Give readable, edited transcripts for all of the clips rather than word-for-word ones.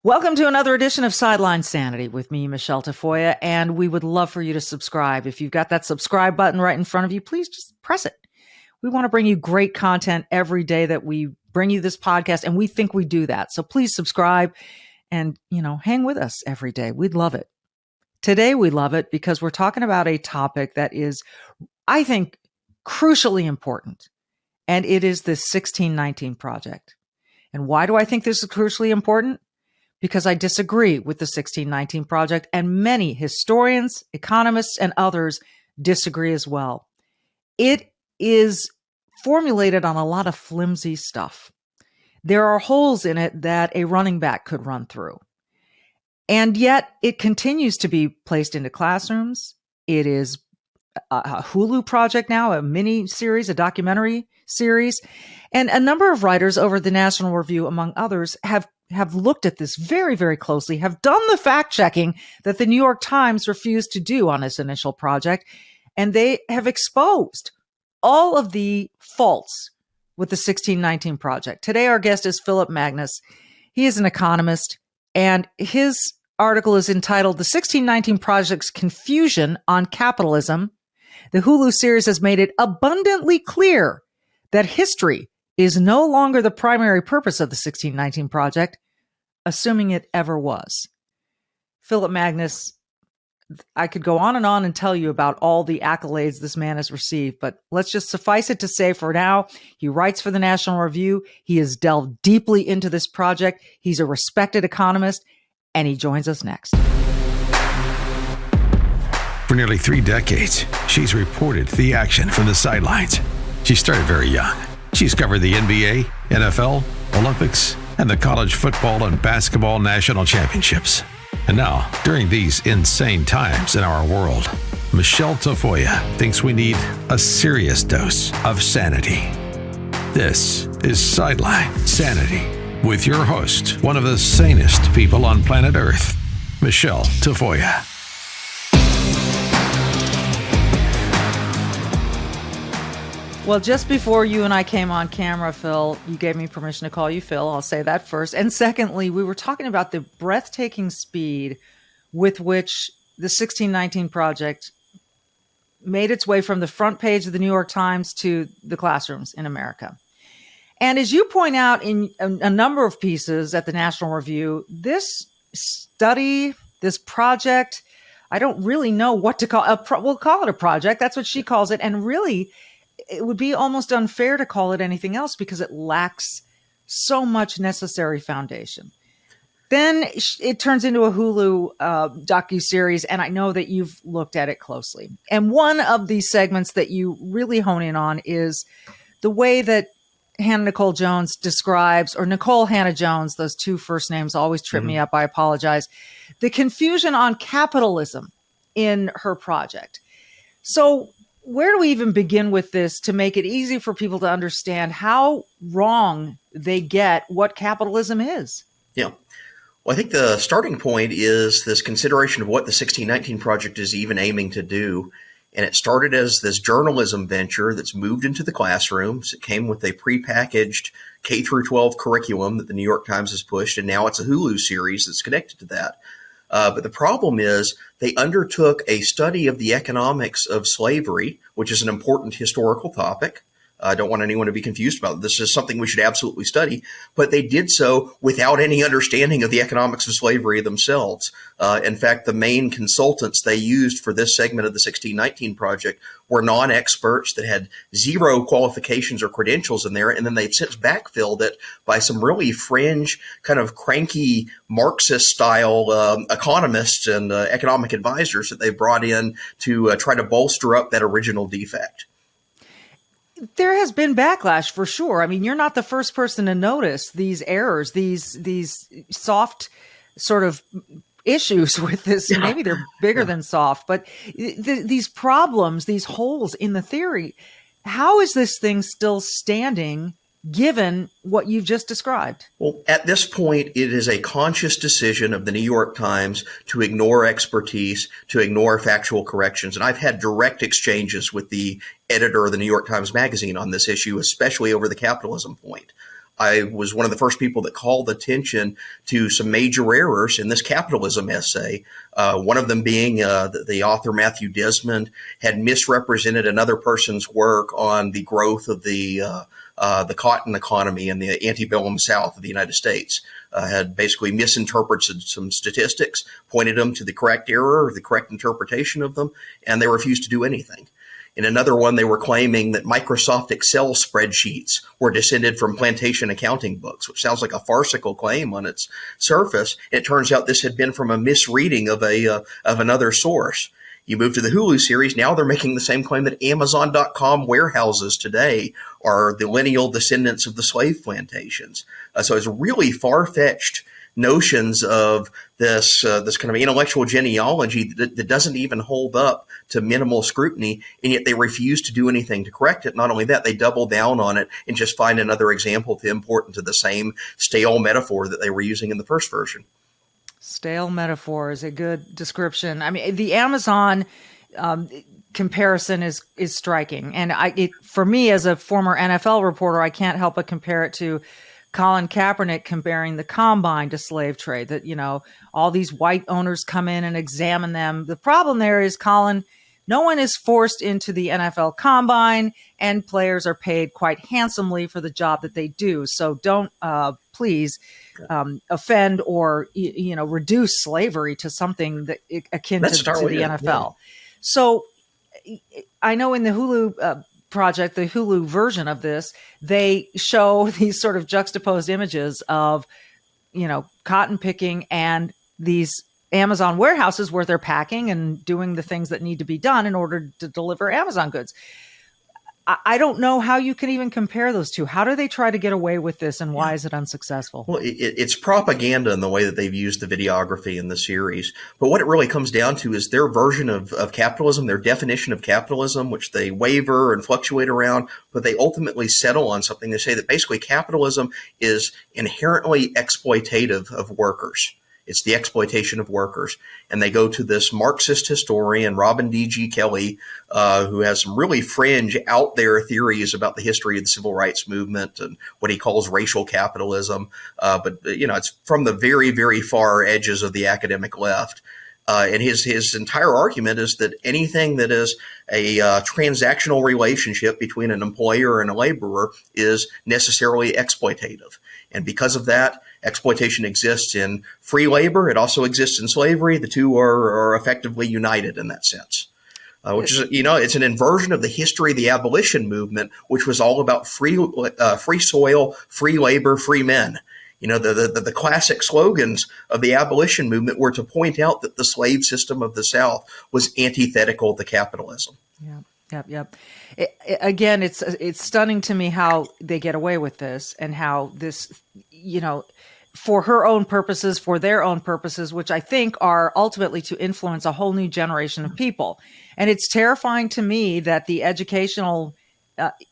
Welcome to another edition of Sideline Sanity with me, Michelle Tafoya, and we would love for you to subscribe. If you've got that subscribe button right in front of you, please just press it. We want to bring you great content every day that we bring you this podcast, and we think we do that. So please subscribe and, hang with us every day. We'd love it. Today, we love it because we're talking about a topic that is, I think, crucially important, and it is the 1619 Project. And why do I think this is crucially important? Because I disagree with the 1619 Project, and many historians, economists, and others disagree as well. It is formulated on a lot of flimsy stuff. There are holes in it that a running back could run through. And yet it continues to be placed into classrooms. It is a Hulu project now, a mini series, a documentary series. And a number of writers over the National Review, among others, have looked at this very, very closely, have done the fact checking that the New York Times refused to do on this initial project. And they have exposed all of the faults with the 1619 Project. Today, our guest is Phillip Magness. He is an economist, and his article is entitled The 1619 Project's Confusion on Capitalism. The Hulu series has made it abundantly clear that history is no longer the primary purpose of the 1619 Project, assuming it ever was. Phillip Magness, I could go on and tell you about all the accolades this man has received, but let's just suffice it to say for now, he writes for the National Review. He has delved deeply into this project. He's a respected economist, and he joins us next. For nearly 3 decades, she's reported the action from the sidelines. She started very young. She's covered the NBA, NFL, Olympics, and the college football and basketball national championships. And now, during these insane times in our world, Michelle Tafoya thinks we need a serious dose of sanity. This is Sideline Sanity with your host, one of the sanest people on planet Earth, Michelle Tafoya. Well, just before you and I came on camera, Phil, you gave me permission to call you Phil. I'll say that first. And secondly, we were talking about the breathtaking speed with which the 1619 Project made its way from the front page of the New York Times to the classrooms in America. And as you point out in a number of pieces at the National Review, this study, this project, I don't really know what to call it. We'll call it a project. That's what she calls it. And really, it would be almost unfair to call it anything else because it lacks so much necessary foundation. Then it turns into a Hulu docuseries, and I know that you've looked at it closely. And one of the segments that you really hone in on is the way that Hannah Nicole Jones describes, or Nicole Hannah Jones, those two first names always trip me up, I apologize, the confusion on capitalism in her project. So where do we even begin with this to make it easy for people to understand how wrong they get what capitalism is? Yeah. Well, I think the starting point is this consideration of what the 1619 Project is even aiming to do. And it started as this journalism venture that's moved into the classrooms. It came with a prepackaged K through 12 curriculum that the New York Times has pushed, and now it's a Hulu series that's connected to that. But the problem is they undertook a study of the economics of slavery, which is an important historical topic. I don't want anyone to be confused about it. This is something we should absolutely study, but they did so without any understanding of the economics of slavery themselves. In fact, the main consultants they used for this segment of the 1619 Project were non-experts that had zero qualifications or credentials in there, and then they've since backfilled it by some really fringe, kind of cranky Marxist-style economists and economic advisors that they brought in to try to bolster up that original defect. There has been backlash for sure. I mean, you're not the first person to notice these errors, these soft sort of issues with this. Yeah. Maybe they're bigger than soft, but these problems, these holes in the theory. How is this thing still standing given what you've just described? Well, at this point, it is a conscious decision of the New York Times to ignore expertise, to ignore factual corrections. And I've had direct exchanges with the editor of the New York Times Magazine on this issue, especially over the capitalism point. I was one of the first people that called attention to some major errors in this capitalism essay. One of them being the author Matthew Desmond had misrepresented another person's work on the growth of the cotton economy in the antebellum South of the United States. Had basically misinterpreted some statistics, pointed them to the correct error or the correct interpretation of them, and they refused to do anything. In another one, they were claiming that Microsoft Excel spreadsheets were descended from plantation accounting books, which sounds like a farcical claim on its surface. It turns out this had been from a misreading of another source. You move to the Hulu series, now they're making the same claim that Amazon.com warehouses today are the lineal descendants of the slave plantations. So it's really far-fetched notions of this kind of intellectual genealogy that doesn't even hold up to minimal scrutiny, and yet they refuse to do anything to correct it. Not only that, they double down on it and just find another example to import into the same stale metaphor that they were using in the first version. Stale metaphor is a good description. I mean, the Amazon comparison is striking, and for me as a former NFL reporter, I can't help but compare it to Colin Kaepernick comparing the combine to slave trade. That all these white owners come in and examine them. The problem there is, Colin, no one is forced into the NFL combine, and players are paid quite handsomely for the job that they do. So don't please offend or reduce slavery to something that akin to the NFL. Yeah. So I know in the Hulu project, the Hulu version of this, they show these sort of juxtaposed images of cotton picking and these Amazon warehouses where they're packing and doing the things that need to be done in order to deliver Amazon goods. I don't know how you can even compare those two. How do they try to get away with this, and why is it unsuccessful? Well, it's propaganda in the way that they've used the videography in the series. But what it really comes down to is their version of capitalism, their definition of capitalism, which they waver and fluctuate around, but they ultimately settle on something. They say that basically capitalism is inherently exploitative of workers. It's the exploitation of workers. And they go to this Marxist historian, Robin D.G. Kelly, who has some really fringe, out there theories about the history of the civil rights movement and what he calls racial capitalism. But it's from the very, very far edges of the academic left. And his entire argument is that anything that is a transactional relationship between an employer and a laborer is necessarily exploitative. And because of that, exploitation exists in free labor. It also exists in slavery. The two are effectively united in that sense, which is, it's an inversion of the history of the abolition movement, which was all about free soil, free labor, free men. The classic slogans of the abolition movement were to point out that the slave system of the South was antithetical to capitalism. Yep. Again, it's stunning to me how they get away with this, and how this, for her own purposes, for their own purposes, which I think are ultimately to influence a whole new generation of people. And it's terrifying to me that the educational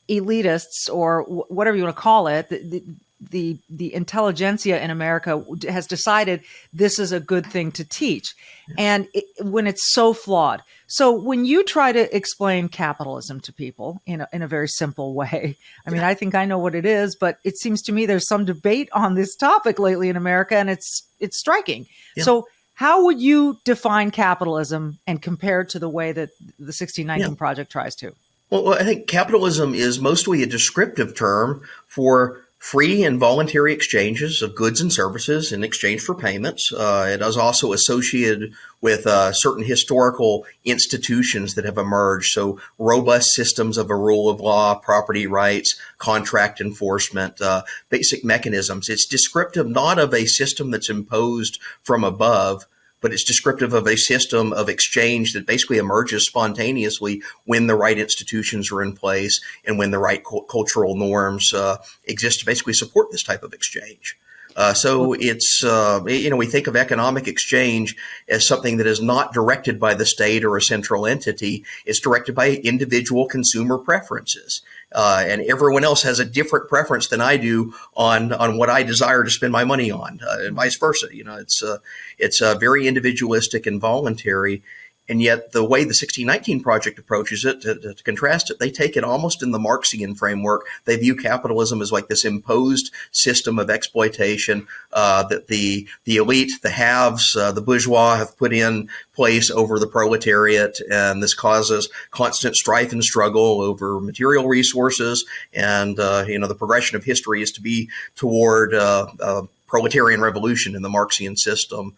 elitists, or whatever you want to call it, the intelligentsia in America has decided this is a good thing to teach, and when it's so flawed. So when you try to explain capitalism to people in a very simple way, I mean, I think I know what it is, but it seems to me there's some debate on this topic lately in America, and it's striking. Yeah. So how would you define capitalism and compare it to the way that the 1619 Project tries to? Well, I think capitalism is mostly a descriptive term for free and voluntary exchanges of goods and services in exchange for payments. It is also associated with certain historical institutions that have emerged. So robust systems of a rule of law, property rights, contract enforcement, basic mechanisms. It's descriptive not of a system that's imposed from above, but it's descriptive of a system of exchange that basically emerges spontaneously when the right institutions are in place and when the right cultural norms exist to basically support this type of exchange. So it's, we think of economic exchange as something that is not directed by the state or a central entity. It's directed by individual consumer preferences. And everyone else has a different preference than I do on what I desire to spend my money on, and vice versa. It's very individualistic and voluntary. And yet the way the 1619 Project approaches it, to contrast it, they take it almost in the Marxian framework. They view capitalism as like this imposed system of exploitation that the elite, the haves, the bourgeois have put in place over the proletariat, and this causes constant strife and struggle over material resources. And the progression of history is to be toward proletarian revolution in the Marxian system.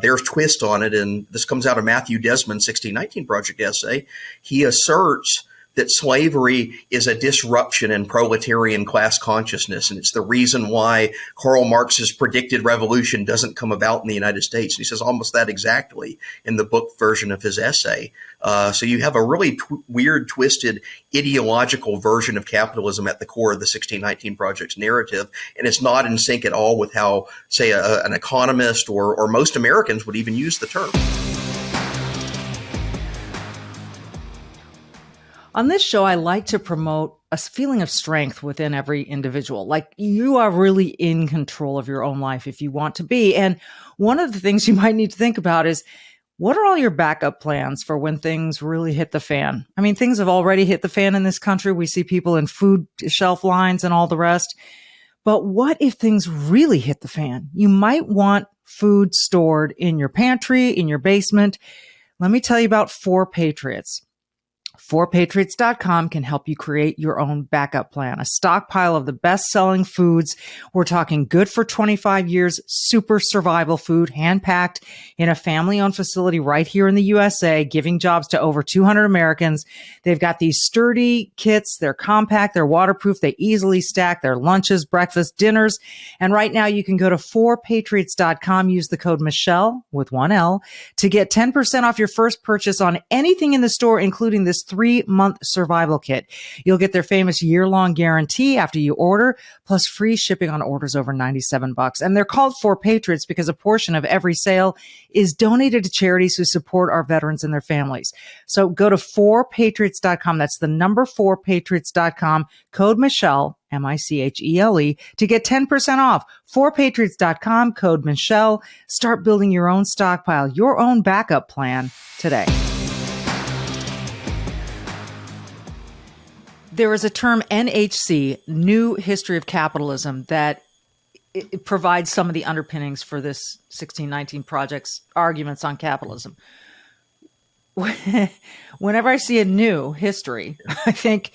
Their twist on it, and this comes out of Matthew Desmond's 1619 Project essay. He asserts that slavery is a disruption in proletarian class consciousness, and it's the reason why Karl Marx's predicted revolution doesn't come about in the United States. He says almost that exactly in the book version of his essay. So you have a really weird, twisted, ideological version of capitalism at the core of the 1619 Project's narrative, and it's not in sync at all with how, say, an economist or most Americans would even use the term. On this show, I like to promote a feeling of strength within every individual. Like, you are really in control of your own life if you want to be. And one of the things you might need to think about is, what are all your backup plans for when things really hit the fan? I mean, things have already hit the fan in this country. We see people in food shelf lines and all the rest. But what if things really hit the fan? You might want food stored in your pantry, in your basement. Let me tell you about 4Patriots. 4Patriots.com can help you create your own backup plan, a stockpile of the best-selling foods. We're talking good for 25 years, super survival food, hand-packed in a family-owned facility right here in the USA, giving jobs to over 200 Americans. They've got these sturdy kits. They're compact. They're waterproof. They easily stack their lunches, breakfast, dinners. And right now you can go to 4Patriots.com, use the code Michelle with one L to get 10% off your first purchase on anything in the store, including this 3-month survival kit. You'll get their famous year-long guarantee after you order, plus free shipping on orders over $97. And they're called 4Patriots because a portion of every sale is donated to charities who support our veterans and their families. So go to 4Patriots.com. That's the number 4Patriots.com, code Michelle, Michele, to get 10% off. 4Patriots.com, code Michelle. Start building your own stockpile, your own backup plan today. There is a term, NHC, New History of Capitalism, that it provides some of the underpinnings for this 1619 Project's arguments on capitalism. Whenever I see a new history, I think,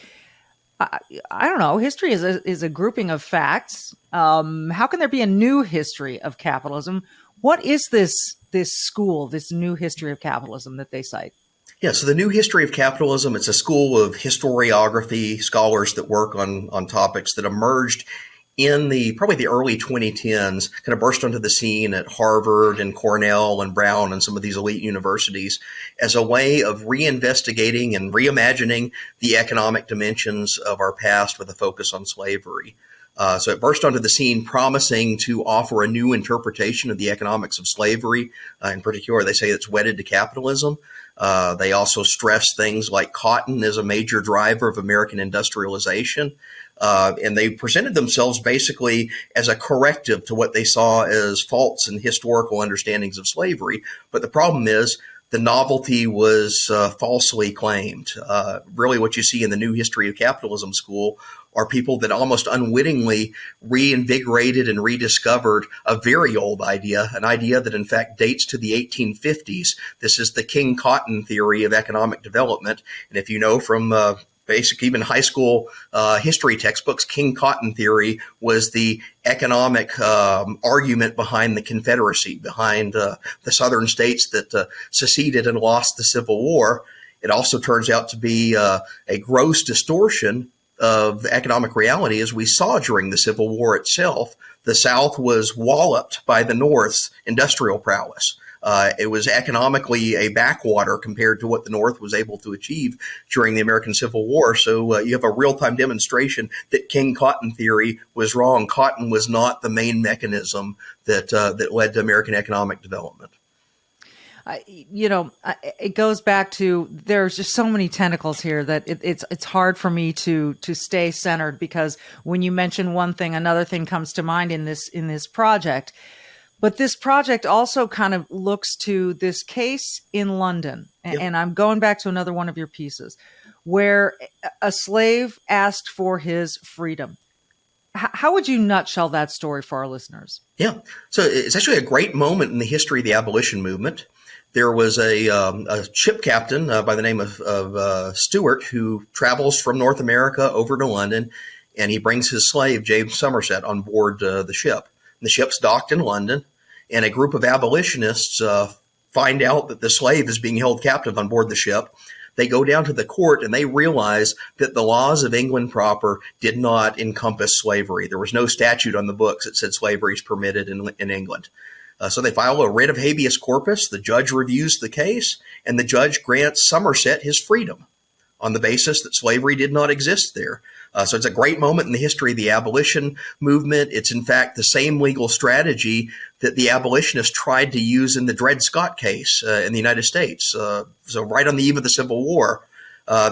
I don't know, history is a grouping of facts. How can there be a new history of capitalism? What is this school, this new history of capitalism that they cite? Yeah, so the New History of Capitalism, it's a school of historiography, scholars that work on topics that emerged in probably the early 2010s, kind of burst onto the scene at Harvard and Cornell and Brown and some of these elite universities as a way of reinvestigating and reimagining the economic dimensions of our past with a focus on slavery. So it burst onto the scene promising to offer a new interpretation of the economics of slavery. In particular, they say it's wedded to capitalism. They also stress things like cotton as a major driver of American industrialization. And they presented themselves basically as a corrective to what they saw as false and historical understandings of slavery. But the problem is the novelty was falsely claimed. Really what you see in the New History of Capitalism school are people that almost unwittingly reinvigorated and rediscovered a very old idea, an idea that in fact dates to the 1850s. This is the King Cotton theory of economic development. And if you know from basic, even high school history textbooks, King Cotton theory was the economic argument behind the Confederacy, behind the southern states that seceded and lost the Civil War. It also turns out to be a gross distortion of the economic reality, as we saw during the Civil War itself. The South was walloped by the North's industrial prowess. It was economically a backwater compared to what the North was able to achieve during the American Civil War. So you have a real-time demonstration that King Cotton theory was wrong. Cotton was not the main mechanism that led to American economic development. It goes back to, there's just so many tentacles here that it's hard for me to stay centered, because when you mention one thing, another thing comes to mind in this project. But this project also kind of looks to this case in London. Yep. And I'm going back to another one of your pieces where a slave asked for his freedom. How would you nutshell that story for our listeners? Yeah. So it's actually a great moment in the history of the abolition movement. There was a ship captain by the name of Stewart who travels from North America over to London, and he brings his slave, James Somerset, on board the ship. And the ship's docked in London, and a group of abolitionists find out that the slave is being held captive on board the ship. They go down to the court and they realize that the laws of England proper did not encompass slavery. There was no statute on the books that said slavery is permitted in England. So they file a writ of habeas corpus. The judge reviews the case, and the judge grants Somerset his freedom on the basis that slavery did not exist there. So it's a great moment in the history of the abolition movement. It's, in fact, the same legal strategy that the abolitionists tried to use in the Dred Scott case in the United States. So right on the eve of the Civil War,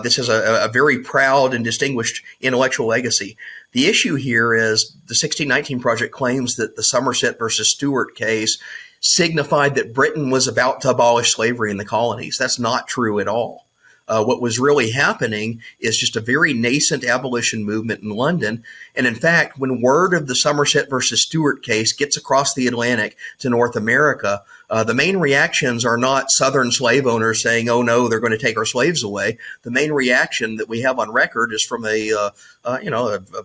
this is a very proud and distinguished intellectual legacy. The issue here is the 1619 Project claims that the Somerset versus Stewart case signified that Britain was about to abolish slavery in the colonies. That's not true at all. What was really happening is just a very nascent abolition movement in London. And in fact, when word of the Somerset versus Stewart case gets across the Atlantic to North America, the main reactions are not Southern slave owners saying, oh, no, they're going to take our slaves away. The main reaction that we have on record is from a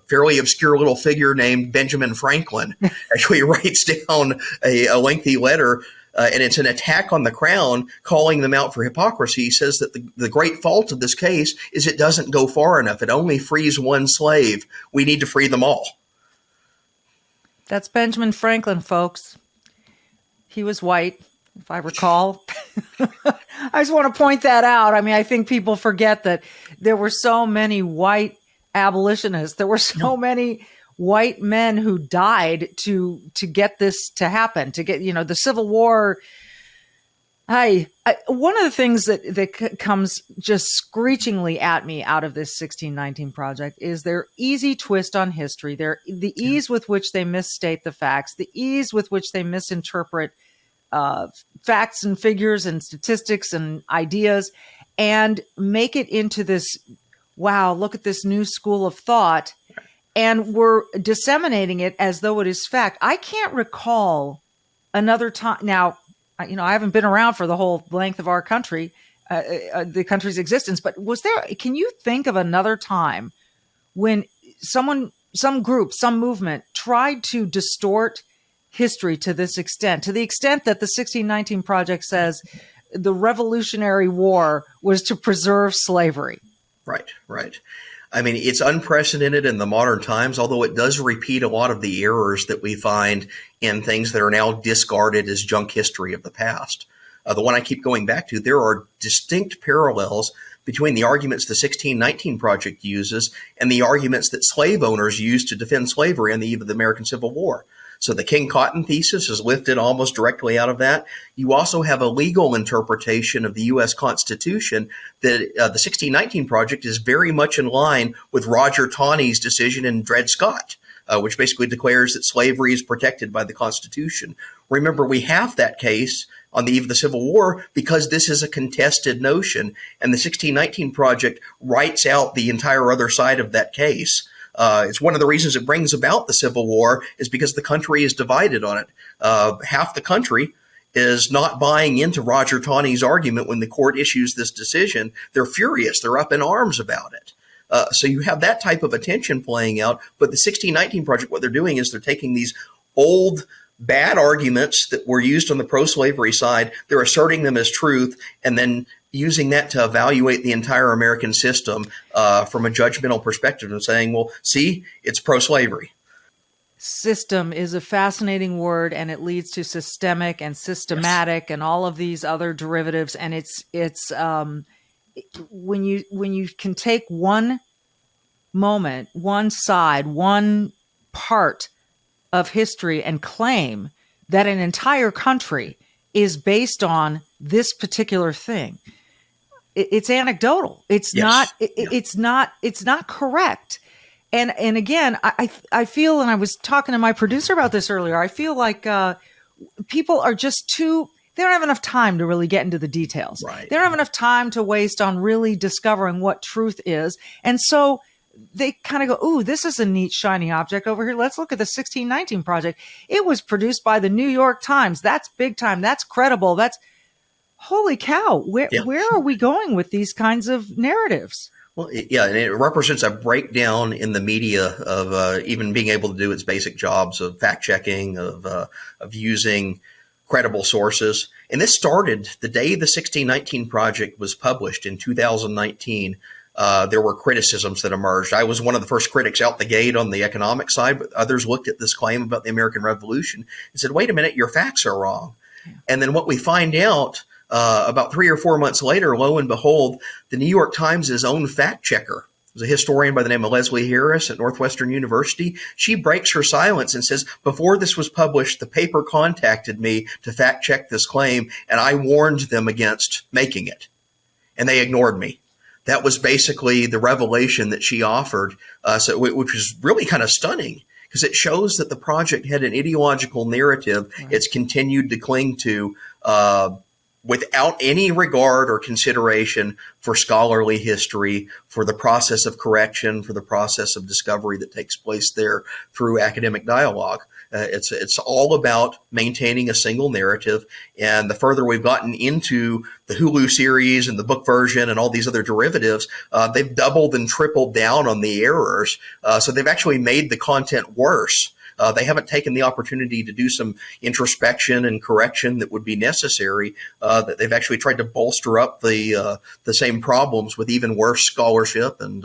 fairly obscure little figure named Benjamin Franklin. Actually writes down a lengthy letter. And it's an attack on the crown, calling them out for hypocrisy. He says that the great fault of this case is it doesn't go far enough. It only frees one slave. We need to free them all. That's Benjamin Franklin, folks. He was white, if I recall. I just want to point that out. I mean, I think people forget that there were so many white abolitionists. There were so many white men who died to get this to happen, to get, the Civil War. One of the things that comes just screechingly at me out of this 1619 Project is their easy twist on history, the ease with which they misstate the facts, the ease with which they misinterpret facts and figures and statistics and ideas, and make it into this, wow, look at this new school of thought. And we're disseminating it as though it is fact. I can't recall another time. Now, I haven't been around for the whole length of our country, the country's existence, but can you think of another time when some group, some movement tried to distort history to this extent, to the extent that the 1619 Project says the Revolutionary War was to preserve slavery? Right. I mean, it's unprecedented in the modern times, although it does repeat a lot of the errors that we find in things that are now discarded as junk history of the past. The one I keep going back to, there are distinct parallels between the arguments the 1619 Project uses and the arguments that slave owners used to defend slavery on the eve of the American Civil War. So the King Cotton thesis is lifted almost directly out of that. You also have a legal interpretation of the U.S. Constitution that the 1619 Project is very much in line with Roger Taney's decision in Dred Scott, which basically declares that slavery is protected by the Constitution. Remember, we have that case on the eve of the Civil War because this is a contested notion, and the 1619 Project writes out the entire other side of that case. It's one of the reasons it brings about the Civil War is because the country is divided on it. Half the country is not buying into Roger Taney's argument when the court issues this decision. They're furious. They're up in arms about it. So you have that type of attention playing out. But the 1619 Project, what they're doing is they're taking these old bad arguments that were used on the pro-slavery side, they're asserting them as truth, and then using that to evaluate the entire American system from a judgmental perspective and saying, well, see, it's pro-slavery. System is a fascinating word, and it leads to systemic and systematic and all of these other derivatives. And it's when you can take one moment, one side, one part of history and claim that an entire country is based on this particular thing. It's anecdotal. It's not. It's not correct. And again, I feel, and I was talking to my producer about this earlier. I feel like people are just they don't have enough time to really get into the details. Right. They don't have enough time to waste on really discovering what truth is. And so they kind of go, ooh, this is a neat, shiny object over here. Let's look at the 1619 project. It was produced by the New York Times. That's big time. That's credible. That's holy cow. Where are we going with these kinds of narratives? Well, yeah, and it represents a breakdown in the media of even being able to do its basic jobs of fact checking, of using credible sources. And this started the day the 1619 project was published in 2019. There were criticisms that emerged. I was one of the first critics out the gate on the economic side, but others looked at this claim about the American Revolution and said, wait a minute, your facts are wrong. Yeah. And then what we find out about 3 or 4 months later, lo and behold, the New York Times' own fact checker, was a historian by the name of Leslie Harris at Northwestern University. She breaks her silence and says, before this was published, the paper contacted me to fact check this claim, and I warned them against making it. And they ignored me. That was basically the revelation that she offered, which was really kind of stunning, because it shows that the project had an ideological narrative it's continued to cling to without any regard or consideration for scholarly history, for the process of correction, for the process of discovery that takes place there through academic dialogue. It's all about maintaining a single narrative. And the further we've gotten into the Hulu series and the book version and all these other derivatives, they've doubled and tripled down on the errors. So they've actually made the content worse. They haven't taken the opportunity to do some introspection and correction that would be necessary. That they've actually tried to bolster up the same problems with even worse scholarship and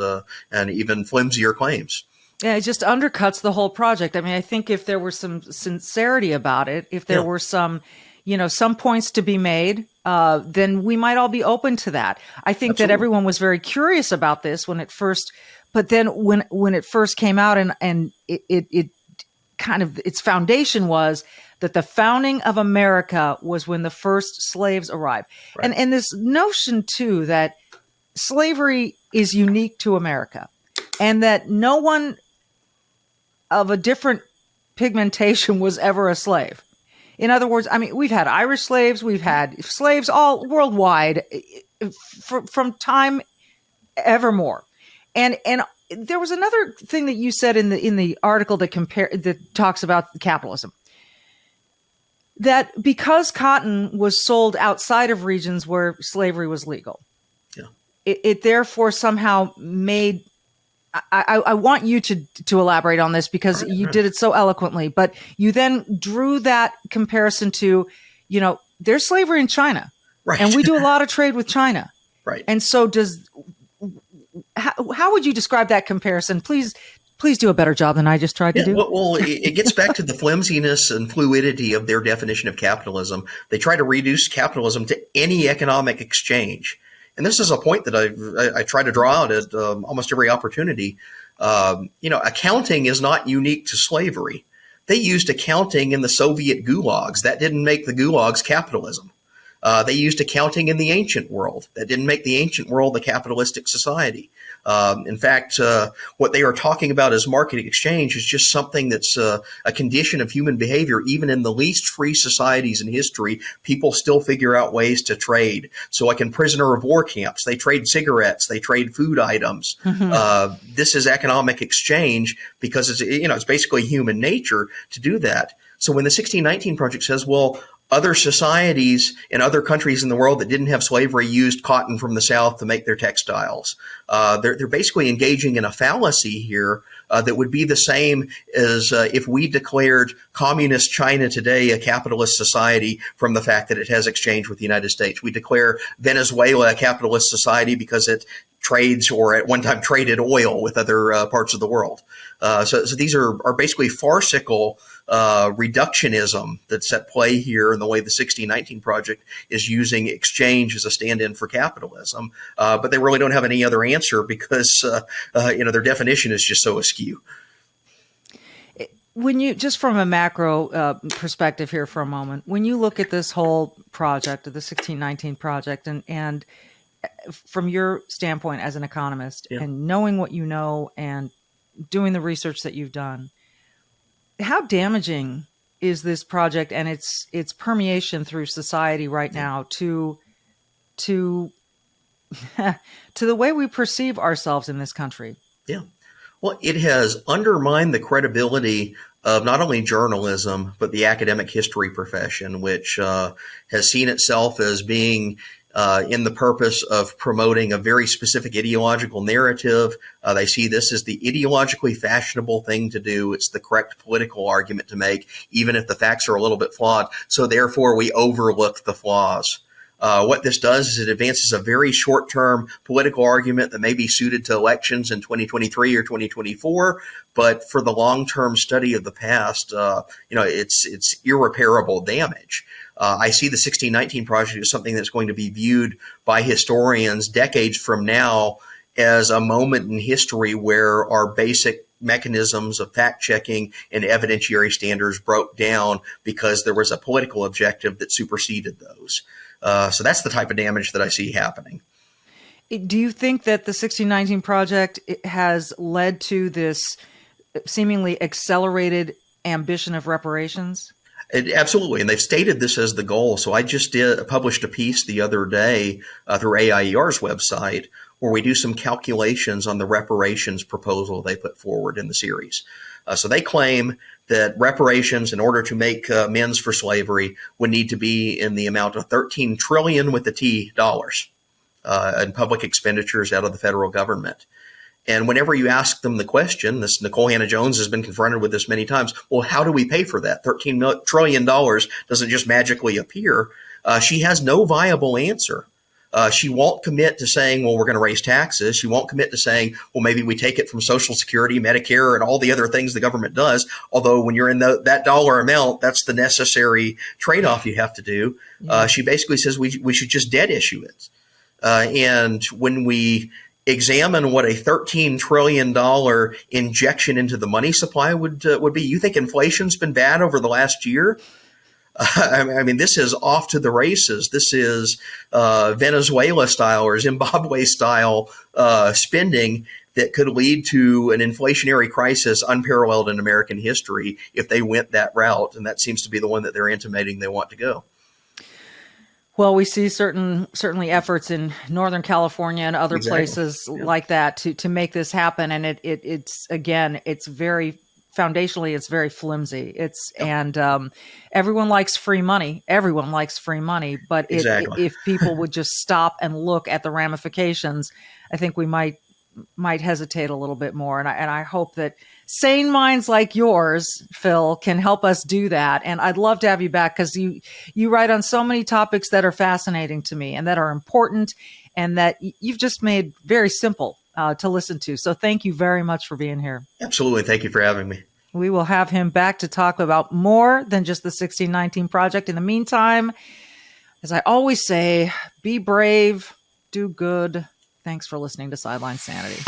even flimsier claims. Yeah, it just undercuts the whole project. I mean, I think if there were some sincerity about it, if there were some points to be made, then we might all be open to that. I think that everyone was very curious about this when it first, but then when it first came out and it kind of, its foundation was that the founding of America was when the first slaves arrived. Right. And this notion too, that slavery is unique to America and that no one of a different pigmentation was ever a slave. In other words, I mean, we've had Irish slaves, we've had slaves all worldwide from time evermore. And there was another thing that you said in the article that talks about capitalism, that because cotton was sold outside of regions where slavery was legal, it therefore somehow made. I want you to elaborate on this because you did it so eloquently, but you then drew that comparison to, there's slavery in China, right? And we do a lot of trade with China, right? And so how would you describe that comparison? Please do a better job than I just tried to do. Well, it gets back to the flimsiness and fluidity of their definition of capitalism. They try to reduce capitalism to any economic exchange. And this is a point that I try to draw out at almost every opportunity. Accounting is not unique to slavery. They used accounting in the Soviet gulags. That didn't make the gulags capitalism. They used accounting in the ancient world. That didn't make the ancient world a capitalistic society. In fact, what they are talking about as market exchange is just something that's a condition of human behavior. Even in the least free societies in history, people still figure out ways to trade. So like in prisoner of war camps, they trade cigarettes, they trade food items. Mm-hmm. This is economic exchange because it's basically human nature to do that. So when the 1619 Project says, well, other societies in other countries in the world that didn't have slavery used cotton from the South to make their textiles. They're basically engaging in a fallacy here that would be the same as if we declared communist China today a capitalist society from the fact that it has exchange with the United States. We declare Venezuela a capitalist society because it trades or at one time traded oil with other parts of the world. So these are basically farcical reductionism that's at play here in the way the 1619 Project is using exchange as a stand-in for capitalism. But they really don't have any other answer because, their definition is just so askew. When you, just from a macro perspective here for a moment, when you look at this whole project, the 1619 Project, and from your standpoint as an economist and knowing what you know and doing the research that you've done, how damaging is this project and its permeation through society right now to to to the way we perceive ourselves in this country? Yeah. Well, it has undermined the credibility of not only journalism, but the academic history profession, which has seen itself as being in the purpose of promoting a very specific ideological narrative. They see this as the ideologically fashionable thing to do. It's the correct political argument to make, even if the facts are a little bit flawed. So therefore, we overlook the flaws. What this does is it advances a very short-term political argument that may be suited to elections in 2023 or 2024, but for the long-term study of the past, it's irreparable damage. I see the 1619 Project as something that's going to be viewed by historians decades from now as a moment in history where our basic mechanisms of fact-checking and evidentiary standards broke down because there was a political objective that superseded those. So that's the type of damage that I see happening. Do you think that the 1619 Project has led to this seemingly accelerated ambition of reparations? Absolutely, and they've stated this as the goal. So I just published a piece the other day through AIER's website where we do some calculations on the reparations proposal they put forward in the series. So they claim that reparations, in order to make amends for slavery, would need to be in the amount of $13 trillion with the T dollars in public expenditures out of the federal government. And whenever you ask them the question, this Nicole Hannah-Jones has been confronted with this many times, well, how do we pay for that? $13 trillion doesn't just magically appear. She has no viable answer. She won't commit to saying, well, we're going to raise taxes. She won't commit to saying, well, maybe we take it from Social Security, Medicare, and all the other things the government does. Although when you're in that dollar amount, that's the necessary trade-off you have to do. Yeah. She basically says we should just debt issue it. And when we examine what a $13 trillion injection into the money supply would be, you think inflation's been bad over the last year? I mean, this is off to the races. This is Venezuela style or Zimbabwe style spending that could lead to an inflationary crisis unparalleled in American history if they went that route. And that seems to be the one that they're intimating they want to go. Well, we see certainly efforts in Northern California and other places like that to make this happen. And it's again, it's very foundationally, it's very flimsy. And everyone likes free money. Everyone likes free money. But if people would just stop and look at the ramifications, I think we might hesitate a little bit more. And I hope that sane minds like yours, Phil, can help us do that. And I'd love to have you back because you write on so many topics that are fascinating to me and that are important and that you've just made very simple to listen to. So thank you very much for being here. Absolutely. Thank you for having me. We will have him back to talk about more than just the 1619 Project. In the meantime, as I always say, be brave, do good. Thanks for listening to Sideline Sanity.